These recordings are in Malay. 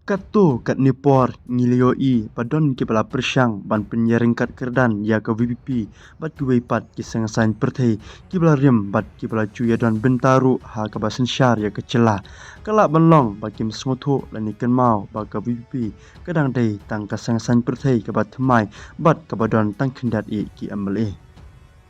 Kato kat Nepal ngilioi padon ke bala persyang ban penyaring kat kerdan ya ke VPP bat ke weipat ke sangasan perthai ke bala rem bat ke bala cuya dan bentaru ha ke basen syar ya ke celah kalak banlong bat ke smotho lani ken mau ba ke VPP kadang dai tang ke sangasan perthai ke bat thmai bat ke badon tang khendat e ki amle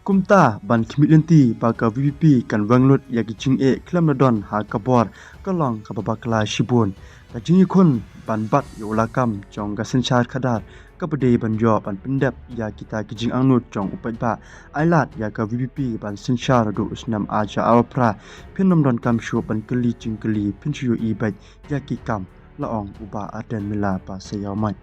Kumta ban kimilenti baka VPP kan wanglut ya gicing e klam ladon ha kabor kalong kababakla shibun kajing ikun ban bat ya ulakam jong gasen syar khadar kabade ban jo ban pendap ya kita gijing angnut jong upat ba ailat ya ka VPP ban sensyar do usnam aja awpra pinom don kam shu ban keli cingkeli pinchu i bat ya ki kam laong uba aden mila pa sayamai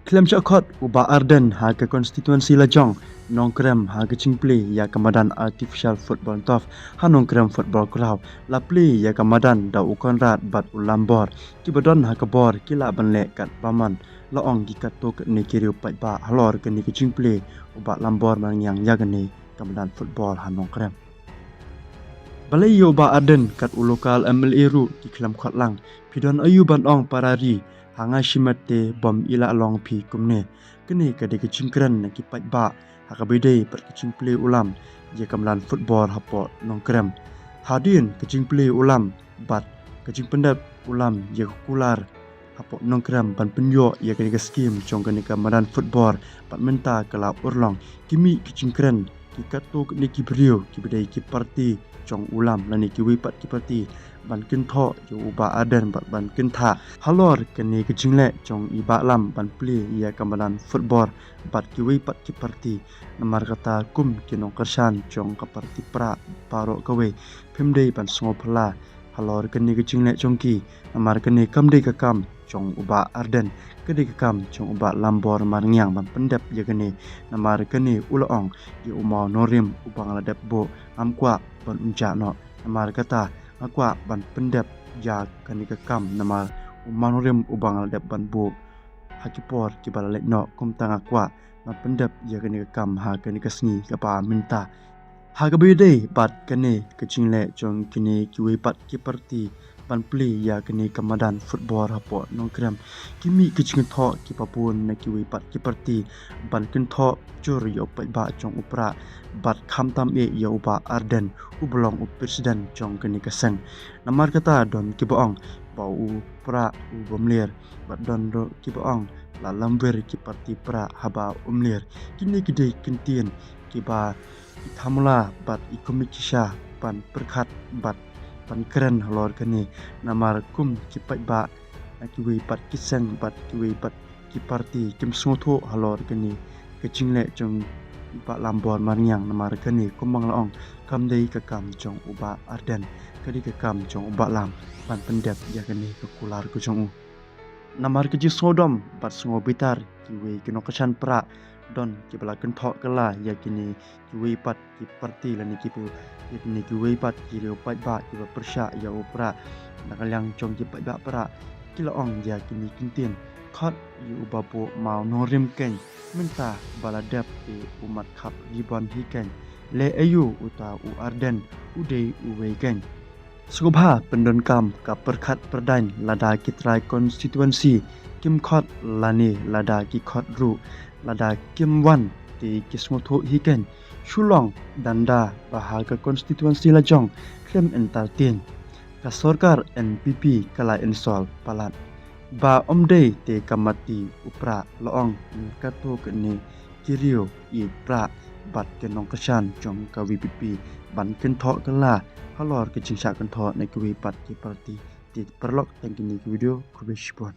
Klaim cakot uba Arden ha ke konstituensi Lajong nongkrem ha ke cingple ya kamadan artificial football tof ha nongkrem football crowd la play ya kamadan da ukonrat bat ulambor ki badon ha ke bor ki la banle kat paman la ong ki kato ke ne kiri upat ba halor ke ni ke cingple uba lambor mang yang ya ne kamadan football ha nongkrem Balai yo ba Arden kat ulokal MLA ru ki klam khotlang pidon ayu ban ong parari hanga shimate bom ila long pi kumne kene kade kecingkran na kipat ba hakabede per kecing play ulam je kamlan football hapo nongkrem hadin kecing play ulam bat kecing pendap ulam je kular hapo nongkrem ban penyo ya kene skim chong kene kamadan football pat menta kala urlong kimi kecingkran ki kato ni ki brio ki bedai ki parti chong ulam lani ki wipat ki parti ban kin tho jo uba aden ban kin tha halor kene ke jingle chong iba lam ban play ya kamadan football bat ki wipat ki parti namar kata kum kinong kersan chong ka parti pra paro kawe phimdei ban sngo phla halor kene ke jingle chong ki namar kene kamdei ka kam chong uba arden kede ka kam chong uba lambor marngyang ban pendap ya kene namar kene ulaong ye umau norim ubang ladap bo amkwa ban unja no namar kata akwa ban pendap ya kani ka kam namar umanorim ubang ladap ban bo hakipor ki bala no kum tang akwa ban pendap ya kani ka kam ha kani ka sngi ka pa minta ha ka bede bat kane ka jingle chong kini ki we pat ki parti ban play ya kini kamadan football hapo nongkrem kimi kiching tho ki papun na ki we pat ki parti ban kin tho chur yo pat ba chong upra bat kham tam e yo ba Arden ublong u president chong kini kasang namar kata don ki boong ba u pra u bomler bat don do ki boong la lamber ki parti pra haba umler kini kide kintien ki ba thamula bat ikomikisha ban perkhat bat pan keren halor kani namar kum kipat ba ki we pat kisang bat ki we pat ki parti kim smotho halor kani kechingle chong ba lambor marnyang namar kani kumang laong kamdei ka kam chong uba Arden kadi ka kam chong uba lam ban pendap ya kani ka kular ku chong namar keji sodom bat sngo bitar ki we kinokasan pra don ki bala ken tho kala ya kini ki we pat ki parti lani ki pu kini ki we pat ki reu pat ba ki ba persya ya upra nakalyang chong ki pat ba pra ki la ong ya kini kintin khot yu bapo mau norim ken menta bala dap ki umat khap ribon hi ken le ayu uta u Arden ude u we ken Sugubha pendon kam ka perkhat perdan lada kitrai konstituensi kim khot lani lada ki khot ru lada kim wan ti kismotho hiken shulong danda bahaga konstituensi Lajong klem entartin ka sorkar NPP kala insol palat ba omdei te kamati upra loong kato kene kirio i pra bat kenong kesan jong ka VPP ban ken tho kala halor ke jingsa kan tho na ki pat ki parti ti perlok tang kini video ku be shibon